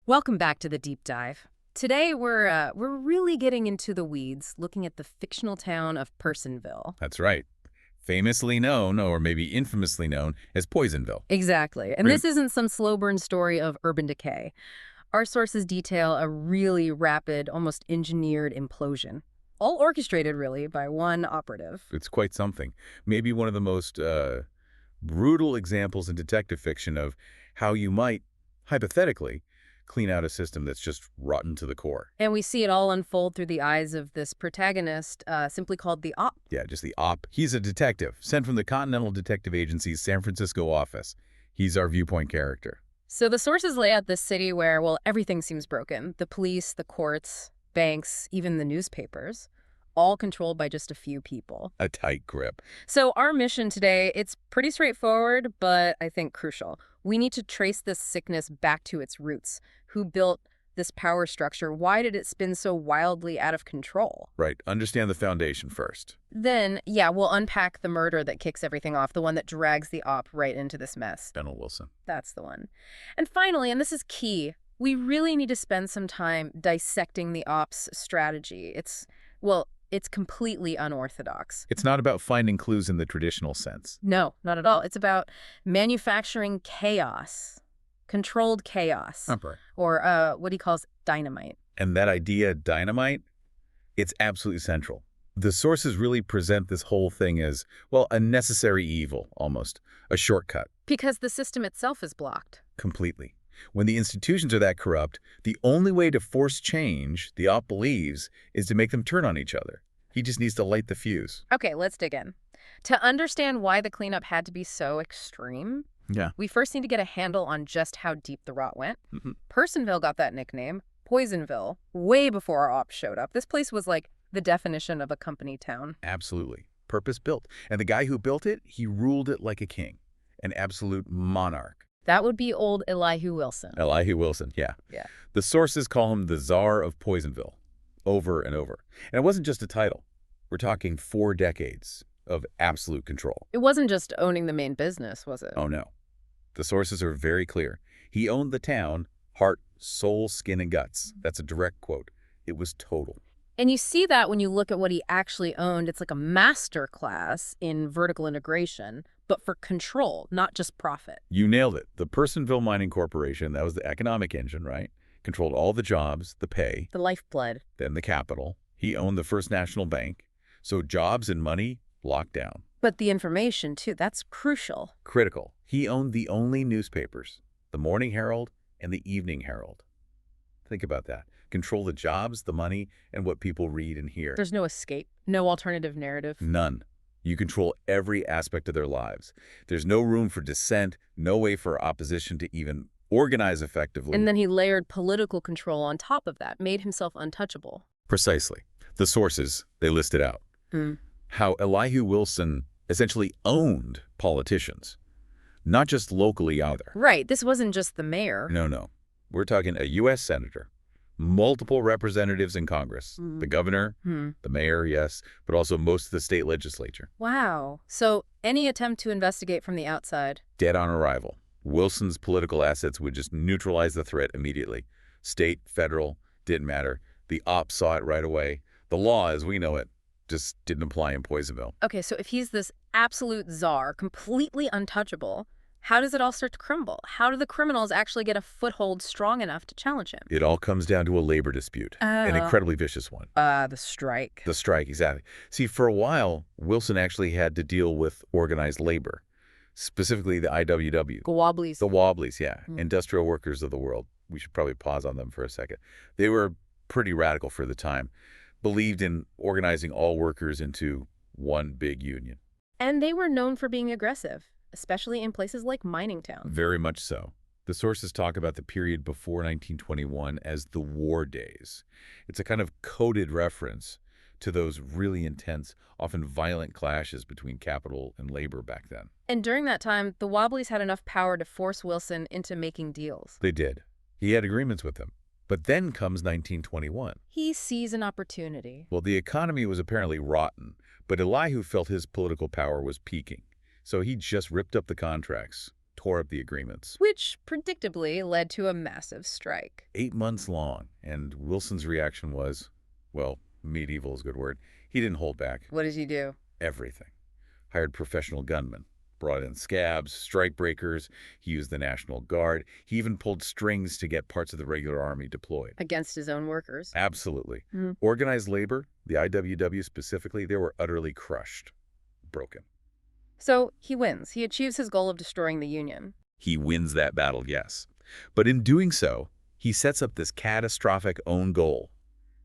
Welcome back to the deep dive. Today we're really getting into the weeds, looking at the fictional town of Poisonville. That's right. Famously known, or maybe infamously known, as Poisonville. Exactly. And this isn't some slow burn story of urban decay. Our sources detail a really rapid, almost engineered implosion. All orchestrated, really, by one operative. It's quite something. Maybe one of the most brutal examples in detective fiction of how you might, hypothetically, clean out a system that's just rotten to the core. And we see it all unfold through the eyes of this protagonist, simply called the Op. Yeah, just the Op. He's a detective, sent from the Continental Detective Agency's San Francisco office. He's our viewpoint character. So the sources lay out this city where, well, everything seems broken. The police, the courts, banks, even the newspapers, all controlled by just a few people. A tight grip. So our mission today, it's pretty straightforward, but I think crucial. We need to trace this sickness back to its roots. Who built this power structure? Why did it spin so wildly out of control? Right. Understand the foundation first. Then, yeah, we'll unpack the murder that kicks everything off, the one that drags the Op right into this mess. Benel Wilson. That's the one. And finally, and this is key, we really need to spend some time dissecting the Op's strategy. It's completely unorthodox. It's not about finding clues in the traditional sense. No, not at all. It's about manufacturing chaos, controlled chaos, or what he calls dynamite. And that idea, dynamite, it's absolutely central. The sources really present this whole thing as, well, a necessary evil, almost, a shortcut. Because the system itself is blocked. Completely. When the institutions are that corrupt, the only way to force change, the Op believes, is to make them turn on each other. He just needs to light the fuse. Okay, let's dig in. To understand why the cleanup had to be so extreme, we first need to get a handle on just how deep the rot went. Poisonville got that nickname, Poisonville, way before our Op showed up. This place was like the definition of a company town. Absolutely. Purpose-built. And the guy who built it, he ruled it like a king, an absolute monarch. That would be old Elihu Wilson. Elihu Wilson, yeah. The sources call him the Tsar of Poisonville, over and over. And it wasn't just a title. We're talking 4 decades of absolute control. It wasn't just owning the main business, was it? Oh, no. The sources are very clear. He owned the town, heart, soul, skin, and guts. That's a direct quote. It was total. And you see that when you look at what he actually owned. It's like a master class in vertical integration, but for control, not just profit. You nailed it. The Poisonville Mining Corporation, that was the economic engine, right? Controlled all the jobs, the pay. The lifeblood. Then the capital. He owned the First National Bank. So jobs and money locked down. But the information, too, that's crucial. Critical. He owned the only newspapers, the Morning Herald and the Evening Herald. Think about that. Control the jobs, the money, and what people read and hear. There's no escape, no alternative narrative. None. You control every aspect of their lives. There's no room for dissent, no way for opposition to even organize effectively. And then he layered political control on top of that, made himself untouchable. Precisely. The sources, they listed out. How Elihu Wilson essentially owned politicians, not just locally either. Right. This wasn't just the mayor. No. We're talking a U.S. senator, multiple representatives in Congress, the governor, the mayor, yes, but also most of the state legislature. Wow. So any attempt to investigate from the outside? Dead on arrival. Wilson's political assets would just neutralize the threat immediately. State, federal, didn't matter. The Op saw it right away. The law, as we know it, just didn't apply in Poisonville. Okay, so if he's this absolute czar, completely untouchable, how does it all start to crumble? How do the criminals actually get a foothold strong enough to challenge him? It all comes down to a labor dispute, an incredibly vicious one. The strike. The strike, exactly. See, for a while, Wilson actually had to deal with organized labor, specifically the IWW. Wobblies. The Wobblies, yeah. Industrial workers of the world. We should probably pause on them for a second. They were pretty radical for the time, believed in organizing all workers into one big union. And they were known for being aggressive, especially in places like mining towns. Very much so. The sources talk about the period before 1921 as the war days. It's a kind of coded reference to those really intense, often violent clashes between capital and labor back then. And during that time, the Wobblies had enough power to force Wilson into making deals. They did. He had agreements with them. But then comes 1921. He sees an opportunity. Well, the economy was apparently rotten, but Elihu felt his political power was peaking. So he just ripped up the contracts, tore up the agreements. Which, predictably, led to a massive strike. 8 months long, and Wilson's reaction was, well, medieval is a good word. He didn't hold back. What did he do? Everything. Hired professional gunmen, brought in scabs, strike breakers. He used the National Guard. He even pulled strings to get parts of the regular army deployed. Against his own workers. Absolutely. Mm-hmm. Organized labor, the IWW specifically, they were utterly crushed, broken. So he wins. He achieves his goal of destroying the Union. He wins that battle, yes. But in doing so, he sets up this catastrophic own goal.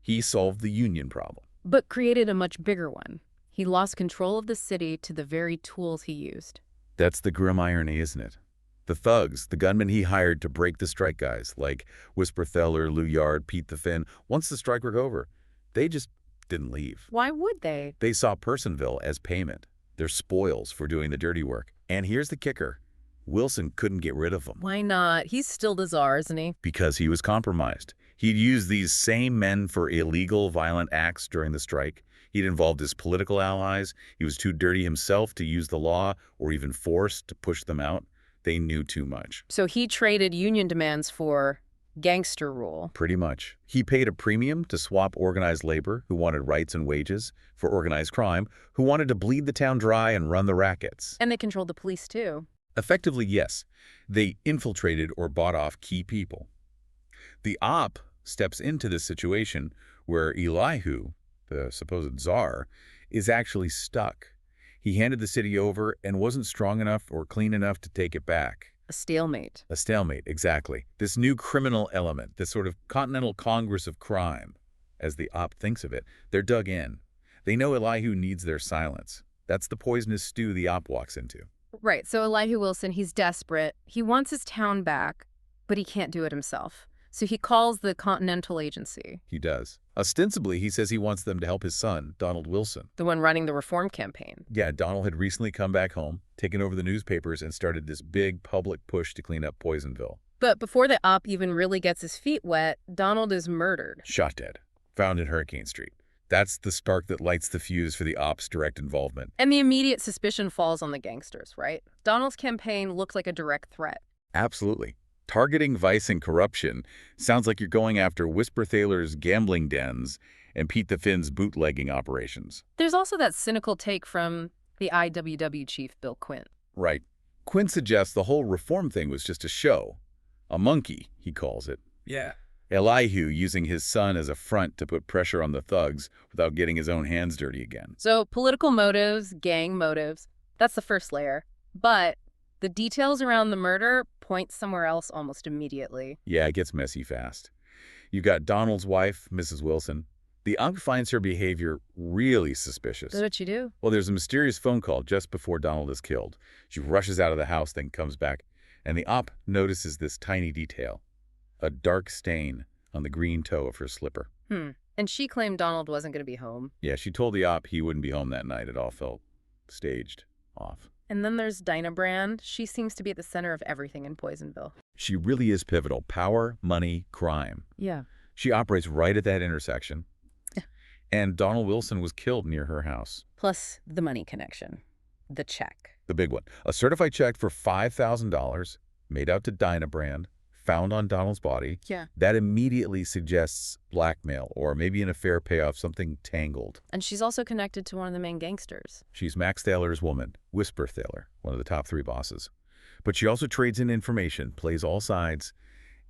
He solved the Union problem. But created a much bigger one. He lost control of the city to the very tools he used. That's the grim irony, isn't it? The thugs, the gunmen he hired to break the strike guys, like Whisper Theller, Lou Yard, Pete the Finn, once the strike was over, they just didn't leave. Why would they? They saw Poisonville as payment, their spoils for doing the dirty work. And here's the kicker. Wilson couldn't get rid of them. Why not? He's still the czar, isn't he? Because he was compromised. He'd used these same men for illegal, violent acts during the strike. He'd involved his political allies. He was too dirty himself to use the law or even forced to push them out. They knew too much. So he traded union demands for gangster rule. Pretty much. He paid a premium to swap organized labor, who wanted rights and wages, for organized crime, who wanted to bleed the town dry and run the rackets. And they controlled the police, too. Effectively, yes. They infiltrated or bought off key people. The Op steps into this situation where Elihu, the supposed czar, is actually stuck. He handed the city over and wasn't strong enough or clean enough to take it back. A stalemate. A stalemate, exactly. This new criminal element, this sort of Continental Congress of crime, as the Op thinks of it, they're dug in. They know Elihu needs their silence. That's the poisonous stew the Op walks into. Right, so Elihu Wilson, he's desperate. He wants his town back, but he can't do it himself. So he calls the Continental Agency. He does. Ostensibly, he says he wants them to help his son, Donald Wilson. The one running the reform campaign. Yeah, Donald had recently come back home, taken over the newspapers, and started this big public push to clean up Poisonville. But before the Op even really gets his feet wet, Donald is murdered. Shot dead. Found in Hurricane Street. That's the spark that lights the fuse for the Op's direct involvement. And the immediate suspicion falls on the gangsters, right? Donald's campaign looks like a direct threat. Absolutely. Targeting vice and corruption sounds like you're going after Whisper Thaler's gambling dens and Pete the Finn's bootlegging operations. There's also that cynical take from the IWW chief, Bill Quint. Right. Quint suggests the whole reform thing was just a show. A monkey, he calls it. Yeah. Elihu using his son as a front to put pressure on the thugs without getting his own hands dirty again. So political motives, gang motives, that's the first layer. But the details around the murder point somewhere else almost immediately. Yeah, it gets messy fast. You've got Donald's wife, Mrs. Wilson. The Op finds her behavior really suspicious. That's what you do. Well, there's a mysterious phone call just before Donald is killed. She rushes out of the house, then comes back, and the Op notices this tiny detail. A dark stain on the green toe of her slipper. And she claimed Donald wasn't going to be home. Yeah, she told the Op he wouldn't be home that night. It all felt staged, off. And then there's Dinah Brand. She seems to be at the center of everything in Poisonville. She really is pivotal. Power, money, crime. Yeah. She operates right at that intersection. And Donald Wilson was killed near her house. Plus the money connection. The check. The big one. A certified check for $5,000 made out to Dinah Brand, found on Donald's body. Yeah. That immediately suggests blackmail or maybe an affair payoff, something tangled. And she's also connected to one of the main gangsters. She's Max Thaler's woman, Whisper Thaler, one of the top 3 bosses. But she also trades in information, plays all sides,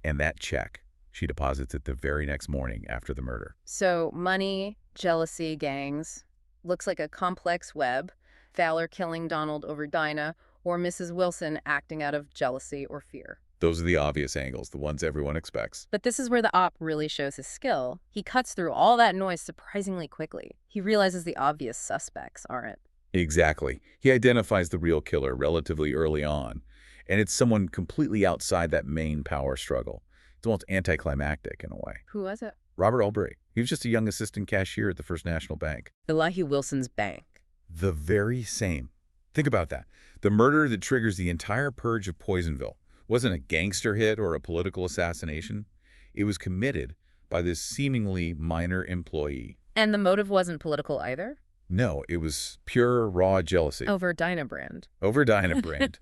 and that check she deposits it the very next morning after the murder. So money, jealousy, gangs. Looks like a complex web. Thaler killing Donald over Dinah, or Mrs. Wilson acting out of jealousy or fear. Those are the obvious angles, the ones everyone expects. But this is where the Op really shows his skill. He cuts through all that noise surprisingly quickly. He realizes the obvious suspects aren't. Exactly. He identifies the real killer relatively early on, and it's someone completely outside that main power struggle. It's almost anticlimactic in a way. Who was it? Robert Albury. He was just a young assistant cashier at the First National Bank. Elihu Wilson's bank. The very same. Think about that. The murder that triggers the entire purge of Poisonville wasn't a gangster hit or a political assassination. It was committed by this seemingly minor employee. And the motive wasn't political either? No, it was pure, raw jealousy. Over Dinah Brand. Over Dinah Brand.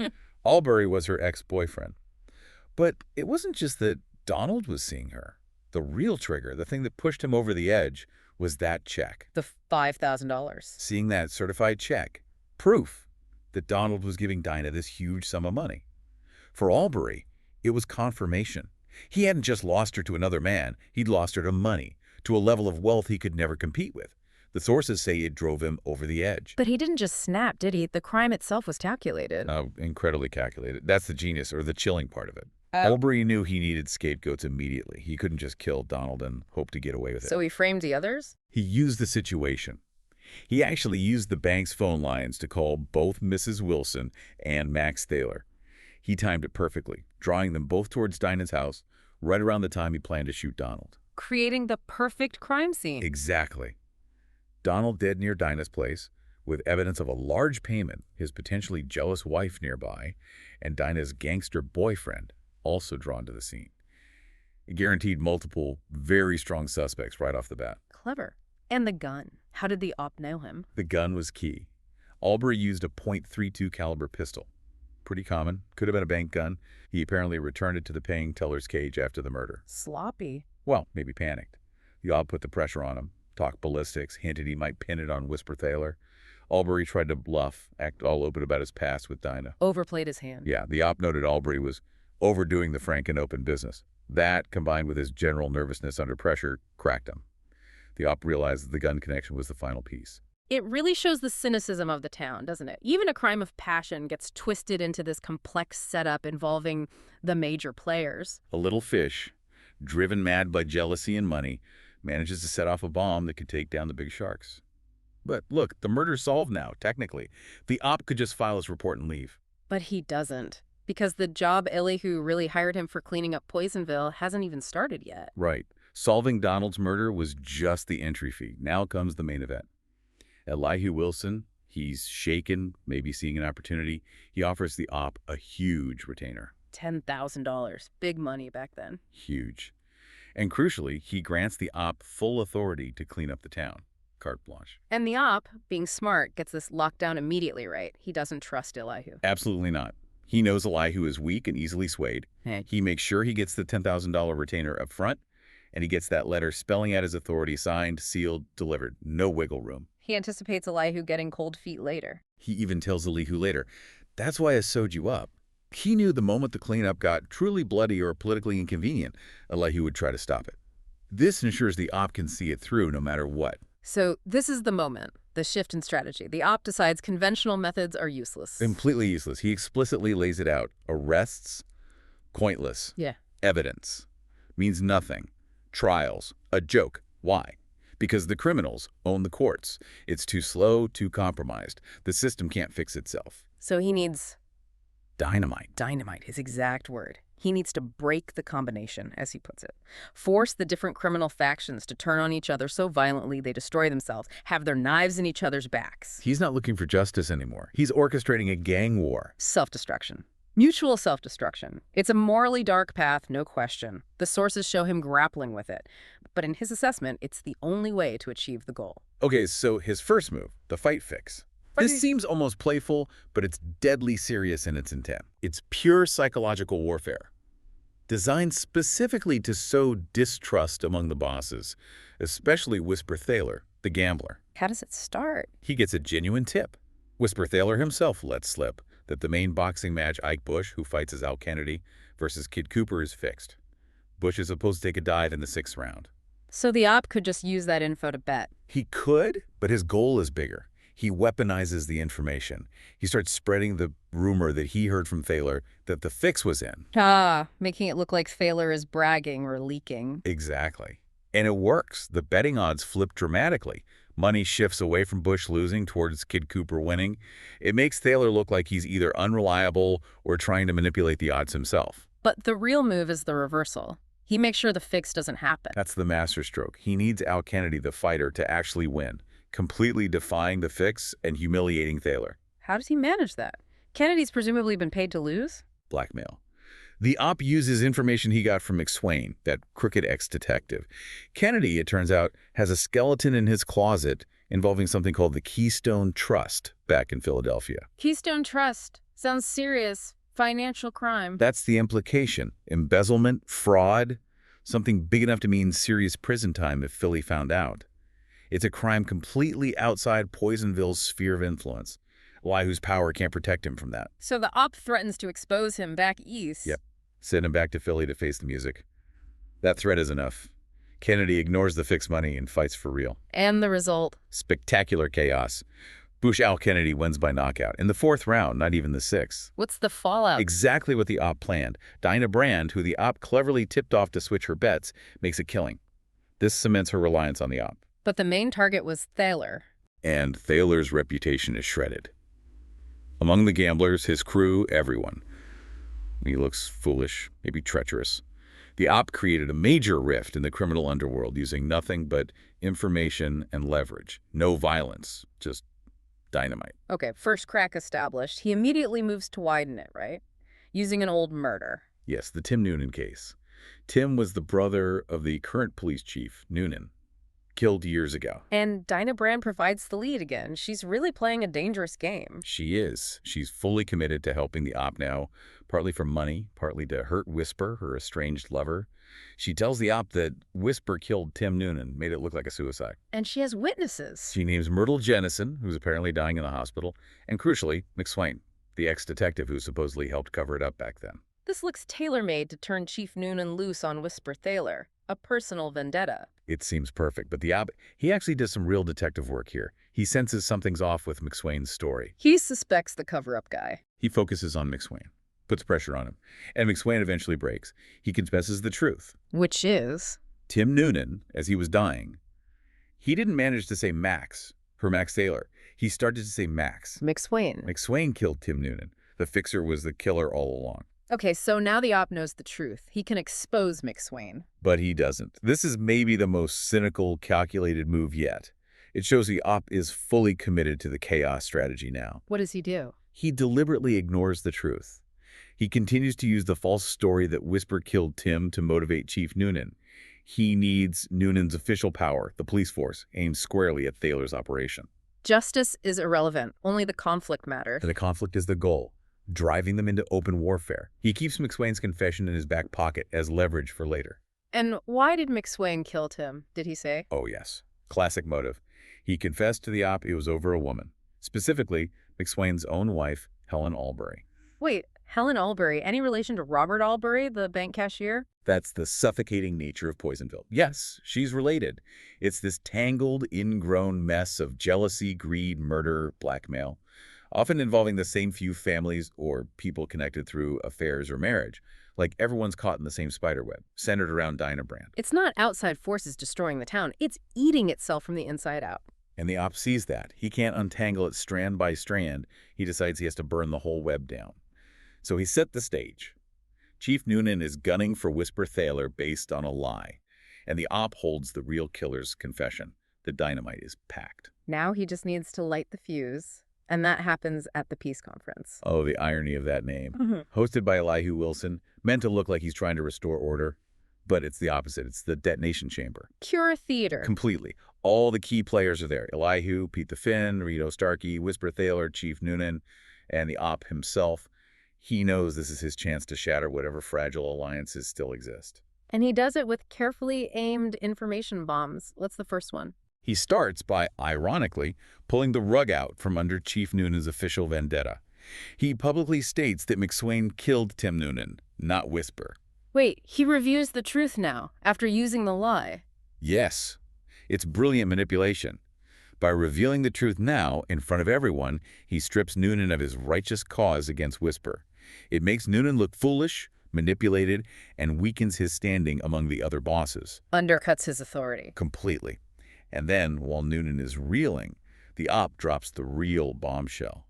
Albury was her ex-boyfriend. But it wasn't just that Donald was seeing her. The real trigger, the thing that pushed him over the edge, was that check. The $5,000. Seeing that certified check. Proof that Donald was giving Dinah this huge sum of money. For Albury, it was confirmation. He hadn't just lost her to another man, he'd lost her to money, to a level of wealth he could never compete with. The sources say it drove him over the edge. But he didn't just snap, did he? The crime itself was calculated. Oh, incredibly calculated. That's the genius, or the chilling part of it. Albury knew he needed scapegoats immediately. He couldn't just kill Donald and hope to get away with it. So he framed the others? He used the situation. He actually used the bank's phone lines to call both Mrs. Wilson and Max Thaler. He timed it perfectly, drawing them both towards Dinah's house right around the time he planned to shoot Donald. Creating the perfect crime scene. Exactly. Donald dead near Dinah's place, with evidence of a large payment, his potentially jealous wife nearby, and Dinah's gangster boyfriend also drawn to the scene. It guaranteed multiple, very strong suspects right off the bat. Clever. And the gun. How did the op know him? The gun was key. Albury used a .32 caliber pistol. Pretty common. Could have been a bank gun. He apparently returned it to the paying teller's cage after the murder. Sloppy. Well, maybe panicked. The op put the pressure on him, talked ballistics, hinted he might pin it on Whisper Thaler. Albury tried to bluff, act all open about his past with Dinah. Overplayed his hand. Yeah, the op noted Albury was overdoing the frank and open business. That, combined with his general nervousness under pressure, cracked him. The op realized that the gun connection was the final piece. It really shows the cynicism of the town, doesn't it? Even a crime of passion gets twisted into this complex setup involving the major players. A little fish, driven mad by jealousy and money, manages to set off a bomb that could take down the big sharks. But look, the murder's solved now, technically. The op could just file his report and leave. But he doesn't. Because the job Elihu really hired him for cleaning up Poisonville hasn't even started yet. Right. Solving Donald's murder was just the entry fee. Now comes the main event. Elihu Wilson, he's shaken, maybe seeing an opportunity. He offers the op a huge retainer. $10,000. Big money back then. Huge. And crucially, he grants the op full authority to clean up the town. Carte blanche. And the op, being smart, gets this locked down immediately, right? He doesn't trust Elihu. Absolutely not. He knows Elihu is weak and easily swayed. Hey. He makes sure he gets the $10,000 retainer up front, and he gets that letter spelling out his authority, signed, sealed, delivered. No wiggle room. He anticipates Elihu getting cold feet later. He even tells Elihu later, "That's why I sewed you up." He knew the moment the cleanup got truly bloody or politically inconvenient, Elihu would try to stop it. This ensures the op can see it through no matter what. So this is the moment, the shift in strategy. The op decides conventional methods are useless. Completely useless. He explicitly lays it out. Arrests, pointless. Yeah. Evidence, means nothing. Trials, a joke. Why? Because the criminals own the courts. It's too slow, too compromised. The system can't fix itself. So he needs... Dynamite. Dynamite, his exact word. He needs to break the combination, as he puts it. Force the different criminal factions to turn on each other so violently they destroy themselves, have their knives in each other's backs. He's not looking for justice anymore. He's orchestrating a gang war. Self-destruction. Mutual self-destruction. It's a morally dark path, no question. The sources show him grappling with it. But in his assessment, it's the only way to achieve the goal. Okay, so his first move, the fight fix. This seems almost playful, but it's deadly serious in its intent. It's pure psychological warfare, designed specifically to sow distrust among the bosses, especially Whisper Thaler, the gambler. How does it start? He gets a genuine tip. Whisper Thaler himself lets slip that the main boxing match Ike Bush, who fights as Al Kennedy, versus Kid Cooper is fixed. Bush is supposed to take a dive in the 6th round. So the op could just use that info to bet. He could, but his goal is bigger. He weaponizes the information. He starts spreading the rumor that he heard from Thaler that the fix was in. Making it look like Thaler is bragging or leaking. Exactly. And it works. The betting odds flip dramatically. Money shifts away from Bush losing towards Kid Cooper winning. It makes Thaler look like he's either unreliable or trying to manipulate the odds himself. But the real move is the reversal. He makes sure the fix doesn't happen. That's the masterstroke. He needs Al Kennedy, the fighter, to actually win, completely defying the fix and humiliating Thaler. How does he manage that? Kennedy's presumably been paid to lose? Blackmail. The op uses information he got from McSwain, that crooked ex-detective. Kennedy, it turns out, has a skeleton in his closet involving something called the Keystone Trust back in Philadelphia. Keystone Trust. Sounds serious. Financial crime. That's the implication. Embezzlement, fraud, something big enough to mean serious prison time if Philly found out. It's a crime completely outside Poisonville's sphere of influence. A lie whose power can't protect him from that. So the op threatens to expose him back east. Yep. Send him back to Philly to face the music. That threat is enough. Kennedy ignores the fixed money and fights for real. And the result? Spectacular chaos. Bush Al Kennedy wins by knockout. In the 4th round, not even the 6th. What's the fallout? Exactly what the op planned. Dinah Brand, who the op cleverly tipped off to switch her bets, makes a killing. This cements her reliance on the op. But the main target was Thaler. And Thaler's reputation is shredded. Among the gamblers, his crew, everyone. He looks foolish, maybe treacherous. The op created a major rift in the criminal underworld using nothing but information and leverage. No violence, just dynamite. Okay, first crack established. He immediately moves to widen it, right? Using an old murder. Yes, the Tim Noonan case. Tim was the brother of the current police chief, Noonan, killed years ago. And Dinah Brand provides the lead again. She's really playing a dangerous game. She is. She's fully committed to helping the op now, partly for money, partly to hurt Whisper, her estranged lover. She tells the op that Whisper killed Tim Noonan, made it look like a suicide. And she has witnesses. She names Myrtle Jennison, who's apparently dying in the hospital, and crucially, McSwain, the ex-detective who supposedly helped cover it up back then. This looks tailor-made to turn Chief Noonan loose on Whisper Thaler, a personal vendetta. It seems perfect, but the op, he actually does some real detective work here. He senses something's off with McSwain's story. He suspects the cover-up guy. He focuses on McSwain, puts pressure on him, and McSwain eventually breaks. He confesses the truth. Which is? Tim Noonan, as he was dying, he didn't manage to say Max, her Max Thaler. He started to say Max. McSwain. McSwain killed Tim Noonan. The fixer was the killer all along. Okay, so now the op knows the truth. He can expose McSwain. But he doesn't. This is maybe the most cynical, calculated move yet. It shows the op is fully committed to the chaos strategy now. What does he do? He deliberately ignores the truth. He continues to use the false story that Whisper killed Tim to motivate Chief Noonan. He needs Noonan's official power, the police force, aimed squarely at Thaler's operation. Justice is irrelevant. Only the conflict matters. And the conflict is the goal, driving them into open warfare. He keeps McSwain's confession in his back pocket as leverage for later. And why did McSwain kill Tim, did he say? Oh, yes. Classic motive. He confessed to the op it was over a woman. Specifically, McSwain's own wife, Helen Albury. Wait, Helen Albury, any relation to Robert Albury, the bank cashier? That's the suffocating nature of Poisonville. Yes, she's related. It's this tangled, ingrown mess of jealousy, greed, murder, blackmail, often involving the same few families or people connected through affairs or marriage. Like everyone's caught in the same spiderweb, centered around Dinah Brand. It's not outside forces destroying the town. It's eating itself from the inside out. And the op sees that. He can't untangle it strand by strand. He decides he has to burn the whole web down. So he set the stage. Chief Noonan is gunning for Whisper Thaler based on a lie. And the op holds the real killer's confession. The dynamite is packed. Now he just needs to light the fuse. And that happens at the peace conference. Oh, the irony of that name. Hosted by Elihu Wilson, meant to look like he's trying to restore order. But it's the opposite. It's the detonation chamber. Pure theater. Completely. All the key players are there. Elihu, Pete the Finn, Rito Starkey, Whisper Thaler, Chief Noonan, and the op himself. He knows this is his chance to shatter whatever fragile alliances still exist. And he does it with carefully aimed information bombs. What's the first one? He starts by, ironically, pulling the rug out from under Chief Noonan's official vendetta. He publicly states that McSwain killed Tim Noonan, not Whisper. Wait, he reviews the truth now, after using the lie. Yes. It's brilliant manipulation. By revealing the truth now, in front of everyone, he strips Noonan of his righteous cause against Whisper. It makes Noonan look foolish, manipulated, and weakens his standing among the other bosses. Undercuts his authority. Completely. And then, while Noonan is reeling, the op drops the real bombshell.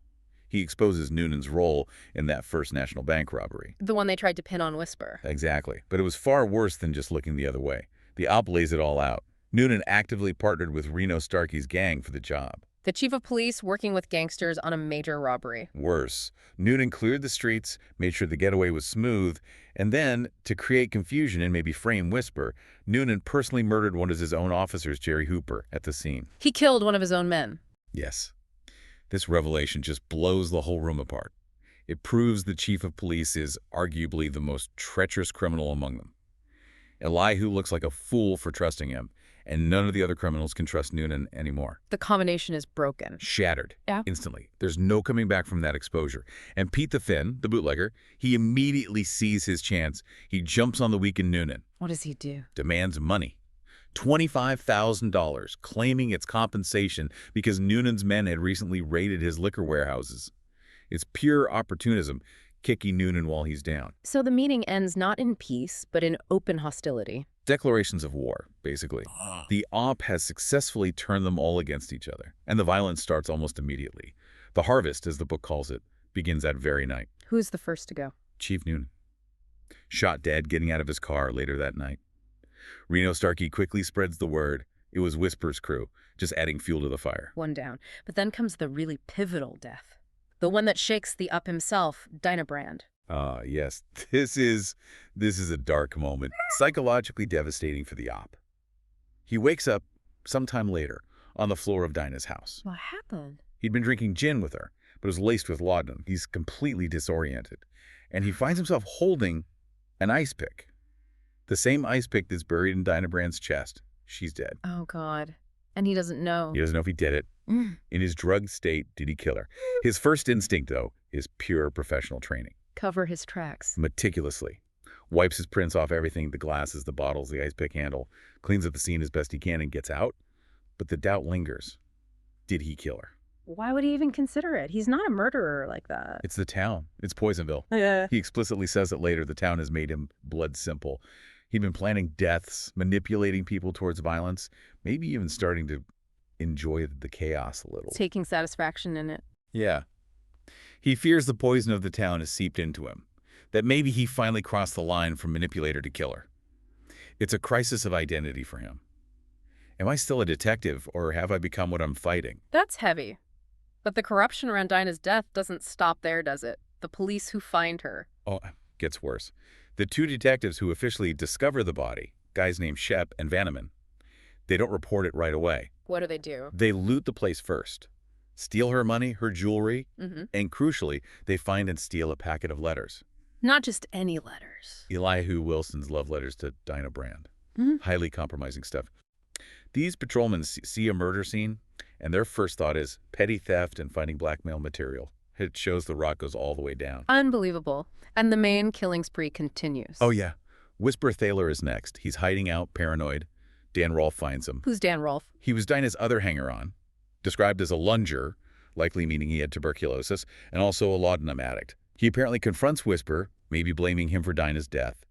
He exposes Noonan's role in that first National Bank robbery. The one they tried to pin on Whisper. Exactly. But it was far worse than just looking the other way. The op lays it all out. Noonan actively partnered with Reno Starkey's gang for the job. The chief of police working with gangsters on a major robbery. Worse. Noonan cleared the streets, made sure the getaway was smooth, and then, to create confusion and maybe frame Whisper, Noonan personally murdered one of his own officers, Jerry Hooper, at the scene. He killed one of his own men. Yes. This revelation just blows the whole room apart. It proves the chief of police is arguably the most treacherous criminal among them. Elihu looks like a fool for trusting him, and none of the other criminals can trust Noonan anymore. The combination is broken. Shattered. Yeah. Instantly. There's no coming back from that exposure. And Pete the Finn, the bootlegger, he immediately sees his chance. He jumps on the weakened Noonan. What does he do? Demands money. $25,000, claiming it's compensation because Noonan's men had recently raided his liquor warehouses. It's pure opportunism, kicking Noonan while he's down. So the meeting ends not in peace, but in open hostility. Declarations of war, basically. The op has successfully turned them all against each other, and the violence starts almost immediately. The harvest, as the book calls it, begins that very night. Who's the first to go? Chief Noonan. Shot dead getting out of his car later that night. Reno Starkey quickly spreads the word. It was Whisper's crew, just adding fuel to the fire. One down. But then comes the really pivotal death. The one that shakes the up himself, Brand. Yes. This is a dark moment, psychologically devastating for the op. He wakes up sometime later on the floor of Dinah's house. What happened? He'd been drinking gin with her, but it was laced with laudanum. He's completely disoriented, and he finds himself holding an ice pick. The same ice pick that's buried in Dinah Brand's chest. She's dead. Oh, God. And he doesn't know. He doesn't know if he did it. In his drugged state, did he kill her? His first instinct, though, is pure professional training. Cover his tracks. Meticulously. Wipes his prints off everything, the glasses, the bottles, the ice pick handle, cleans up the scene as best he can and gets out. But the doubt lingers. Did he kill her? Why would he even consider it? He's not a murderer like that. It's the town. It's Poisonville. Yeah. He explicitly says it later. The town has made him blood simple. He'd been planning deaths, manipulating people towards violence, maybe even starting to enjoy the chaos a little. Taking satisfaction in it. Yeah. He fears the poison of the town has seeped into him, that maybe he finally crossed the line from manipulator to killer. It's a crisis of identity for him. Am I still a detective, or have I become what I'm fighting? That's heavy. But the corruption around Dinah's death doesn't stop there, does it? The police who find her. Oh, it gets worse. The two detectives who officially discover the body, guys named Shep and Vanneman, they don't report it right away. What do they do? They loot the place first, steal her money, her jewelry, and crucially, they find and steal a packet of letters. Not just any letters. Elihu Wilson's love letters to Dinah Brand. Highly compromising stuff. These patrolmen see a murder scene, and their first thought is petty theft and finding blackmail material. It shows the rock goes all the way down. Unbelievable. And the main killing spree continues. Oh, yeah. Whisper Thaler is next. He's hiding out, paranoid. Dan Rolfe finds him. Who's Dan Rolfe? He was Dinah's other hanger-on, described as a lunger, likely meaning he had tuberculosis, and also a laudanum addict. He apparently confronts Whisper, maybe blaming him for Dinah's death,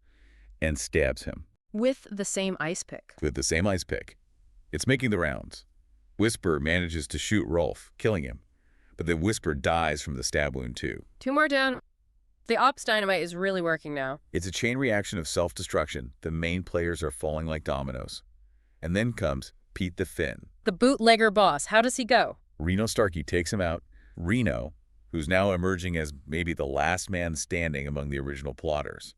and stabs him. With the same ice pick. With the same ice pick. It's making the rounds. Whisper manages to shoot Rolfe, killing him. But then Whisper dies from the stab wound, too. Two more down. The Ops dynamite is really working now. It's a chain reaction of self-destruction. The main players are falling like dominoes. And then comes Pete the Finn. The bootlegger boss. How does he go? Reno Starkey takes him out. Reno, who's now emerging as maybe the last man standing among the original plotters.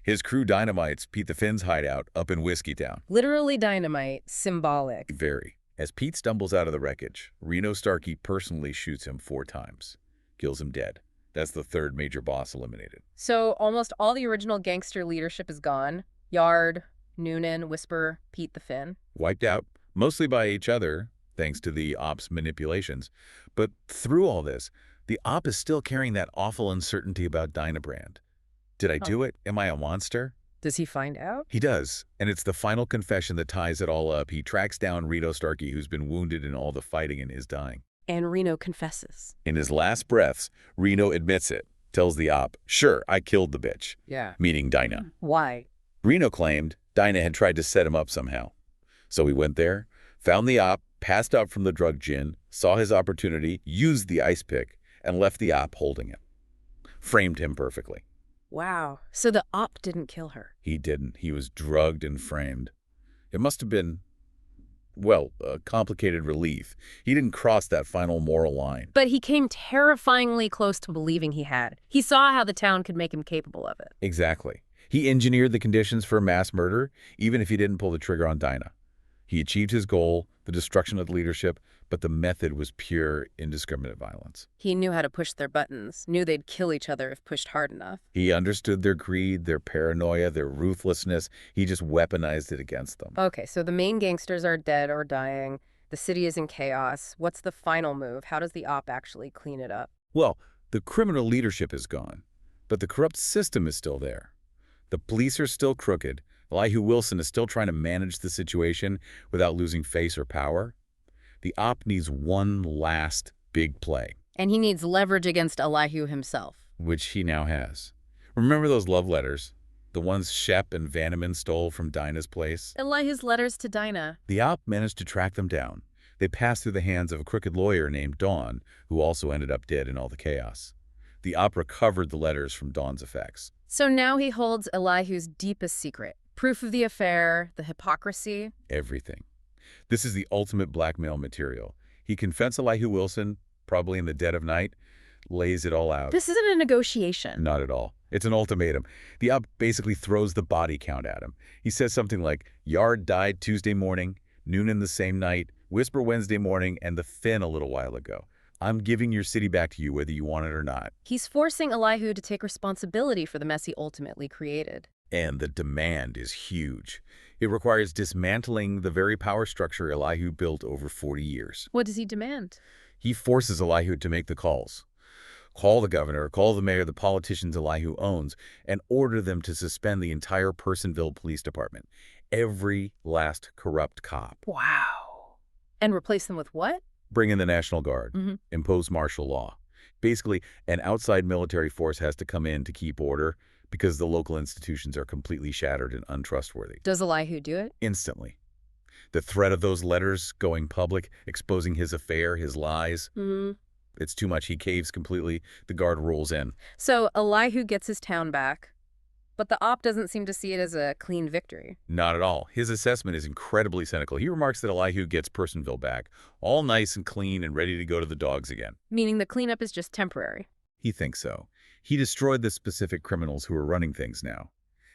His crew dynamites Pete the Finn's hideout up in Whiskey Town. Literally dynamite. Symbolic. Very. As Pete stumbles out of the wreckage, Reno Starkey personally shoots him 4 times. Kills him dead. That's the third major boss eliminated. So almost all the original gangster leadership is gone. Yard, Noonan, Whisper, Pete the Finn. Wiped out, mostly by each other, thanks to the Op's manipulations. But through all this, the Op is still carrying that awful uncertainty about Dinah Brand. Did I do it? Am I a monster? Does he find out? He does, and it's the final confession that ties it all up. He tracks down Reno Starkey, who's been wounded in all the fighting and is dying. And Reno confesses. In his last breaths, Reno admits it, tells the Op, "Sure, I killed the bitch." Yeah. Meaning Dinah. Why? Reno claimed Dinah had tried to set him up somehow. So he went there, found the Op, passed out from the drug gin, saw his opportunity, used the ice pick, and left the Op holding him. Framed him perfectly. Wow. So the Op didn't kill her. He didn't. He was drugged and framed. It must have been, well, a complicated relief. He didn't cross that final moral line. But he came terrifyingly close to believing he had. He saw how the town could make him capable of it. Exactly. He engineered the conditions for mass murder, even if he didn't pull the trigger on Dinah. He achieved his goal, the destruction of the leadership, but the method was pure, indiscriminate violence. He knew how to push their buttons, knew they'd kill each other if pushed hard enough. He understood their greed, their paranoia, their ruthlessness. He just weaponized it against them. Okay, so the main gangsters are dead or dying. The city is in chaos. What's the final move? How does the op actually clean it up? Well, the criminal leadership is gone, but the corrupt system is still there. The police are still crooked. Elihu Wilson is still trying to manage the situation without losing face or power. The op needs one last big play. And he needs leverage against Elihu himself. Which he now has. Remember those love letters? The ones Shep and Vanneman stole from Dinah's place? Elihu's letters to Dinah. The op managed to track them down. They passed through the hands of a crooked lawyer named Dawn, who also ended up dead in all the chaos. The op recovered the letters from Dawn's effects. So now he holds Elihu's deepest secret. Proof of the affair, the hypocrisy. Everything. This is the ultimate blackmail material. He confronts Elihu Wilson, probably in the dead of night, lays it all out. This isn't a negotiation. Not at all. It's an ultimatum. The op basically throws the body count at him. He says something like, Yard died Tuesday morning, Noonan the same night, Whisper Wednesday morning, and the Finn a little while ago. I'm giving your city back to you whether you want it or not. He's forcing Elihu to take responsibility for the mess he ultimately created. And the demand is huge. It requires dismantling the very power structure Elihu built over 40 years. What does he demand? He forces Elihu to make the calls. Call the governor, call the mayor, the politicians Elihu owns, and order them to suspend the entire Poisonville Police Department. Every last corrupt cop. Wow. And replace them with what? Bring in the National Guard. Impose martial law. Basically, an outside military force has to come in to keep order because the local institutions are completely shattered and untrustworthy. Does Elihu do it? Instantly. The threat of those letters going public, exposing his affair, his lies. It's too much. He caves completely. The Guard rolls in. So Elihu gets his town back, but the op doesn't seem to see it as a clean victory. Not at all. His assessment is incredibly cynical. He remarks that Elihu gets Poisonville back, all nice and clean and ready to go to the dogs again. Meaning the cleanup is just temporary. He thinks so. He destroyed the specific criminals who are running things now.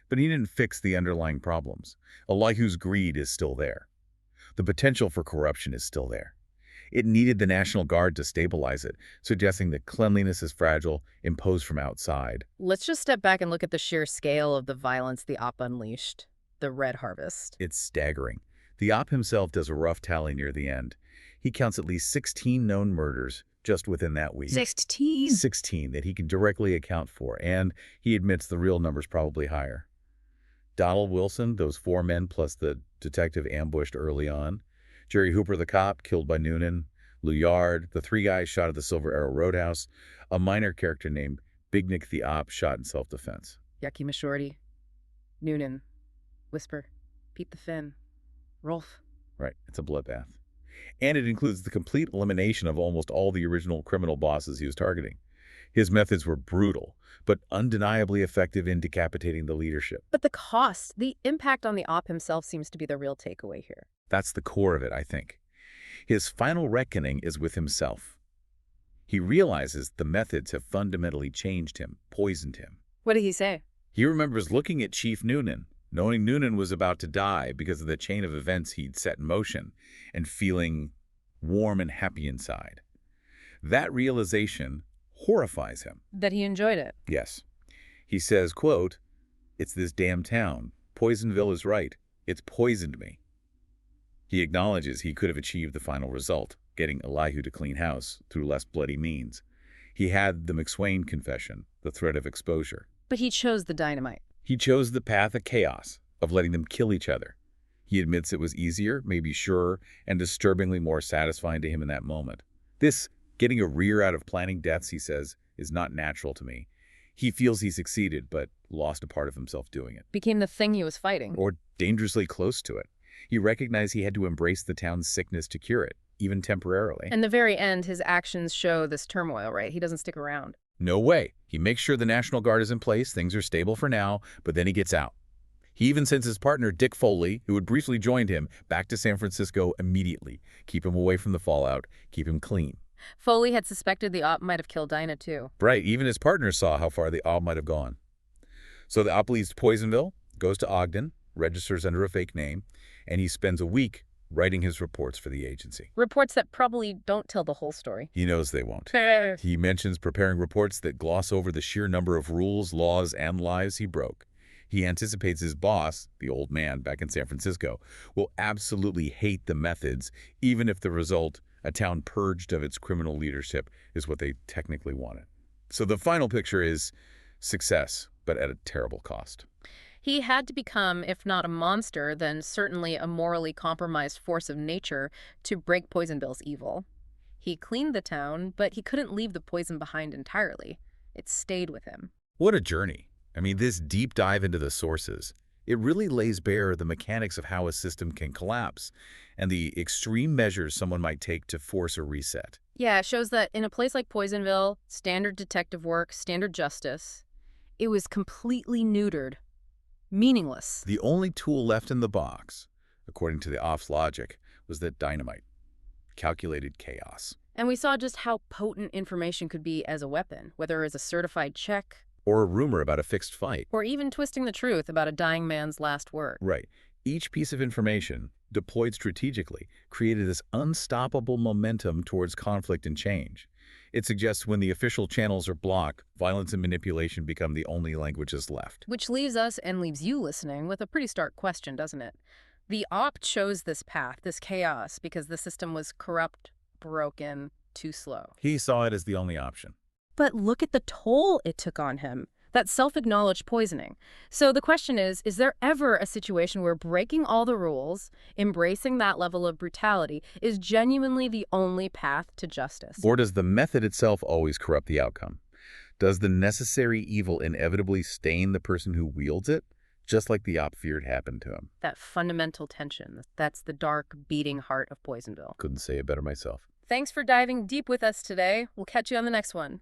But he didn't fix the underlying problems. Elihu's greed is still there. The potential for corruption is still there. It needed the National Guard to stabilize it, suggesting that cleanliness is fragile, imposed from outside. Let's just step back and look at the sheer scale of the violence the op unleashed. The Red Harvest. It's staggering. The op himself does a rough tally near the end. He counts at least 16 known murders just within that week. 16? 16 that he can directly account for, and he admits the real number's probably higher. Donald Wilson, those 4 men plus the detective ambushed early on. Jerry Hooper, the cop, killed by Noonan. Lou Yard, the 3 guys shot at the Silver Arrow Roadhouse. A minor character named Big Nick the Op shot in self-defense. Yakima Shorty. Noonan. Whisper. Pete the Finn. Rolf. Right, it's a bloodbath. And it includes the complete elimination of almost all the original criminal bosses he was targeting. His methods were brutal, but undeniably effective in decapitating the leadership. But the cost, the impact on the op himself seems to be the real takeaway here. That's the core of it, I think. His final reckoning is with himself. He realizes the methods have fundamentally changed him, poisoned him. What did he say? He remembers looking at Chief Noonan, knowing Noonan was about to die because of the chain of events he'd set in motion, and feeling warm and happy inside. That realization horrifies him. That he enjoyed it. Yes. He says, quote, "It's this damn town. Poisonville is right. It's poisoned me." He acknowledges he could have achieved the final result, getting Elihu to clean house through less bloody means. He had the McSwain confession, the threat of exposure. But he chose the dynamite. He chose the path of chaos, of letting them kill each other. He admits it was easier, maybe surer, and disturbingly more satisfying to him in that moment. This getting a rear out of planning deaths, he says, is not natural to me. He feels he succeeded, but lost a part of himself doing it. Became the thing he was fighting. Or dangerously close to it. He recognized he had to embrace the town's sickness to cure it, even temporarily. In the very end, his actions show this turmoil, right? He doesn't stick around. No way. He makes sure the National Guard is in place, things are stable for now, but then he gets out. He even sends his partner, Dick Foley, who had briefly joined him, back to San Francisco immediately. Keep him away from the fallout, keep him clean. Foley had suspected the op might have killed Dinah, too. Right, even his partner saw how far the op might have gone. So the op leaves Poisonville, goes to Ogden, registers under a fake name, and he spends a week writing his reports for the agency. Reports that probably don't tell the whole story. He knows they won't. He mentions preparing reports that gloss over the sheer number of rules, laws, and lies he broke. He anticipates his boss, the old man back in San Francisco, will absolutely hate the methods, even if the result, a town purged of its criminal leadership, is what they technically wanted. So the final picture is success, but at a terrible cost. He had to become, if not a monster, then certainly a morally compromised force of nature to break Poisonville's evil. He cleaned the town, but he couldn't leave the poison behind entirely. It stayed with him. What a journey. I mean, this deep dive into the sources, it really lays bare the mechanics of how a system can collapse and the extreme measures someone might take to force a reset. Yeah, it shows that in a place like Poisonville, standard detective work, standard justice, it was completely neutered. Meaningless. The only tool left in the box, according to the Op's logic, was that dynamite. Calculated chaos. And we saw just how potent information could be as a weapon, whether as a certified check, or a rumor about a fixed fight. or even twisting the truth about a dying man's last word. Right. Each piece of information, deployed strategically, created this unstoppable momentum towards conflict and change. It suggests when the official channels are blocked, violence and manipulation become the only languages left. Which leaves us, and leaves you listening, with a pretty stark question, doesn't it? The Op chose this path, this chaos, because the system was corrupt, broken, too slow. He saw it as the only option. But look at the toll it took on him. That self-acknowledged poisoning. So the question is there ever a situation where breaking all the rules, embracing that level of brutality, is genuinely the only path to justice? Or does the method itself always corrupt the outcome? Does the necessary evil inevitably stain the person who wields it, just like the Op feared happened to him? That fundamental tension, that's the dark, beating heart of Poisonville. Couldn't say it better myself. Thanks for diving deep with us today. We'll catch you on the next one.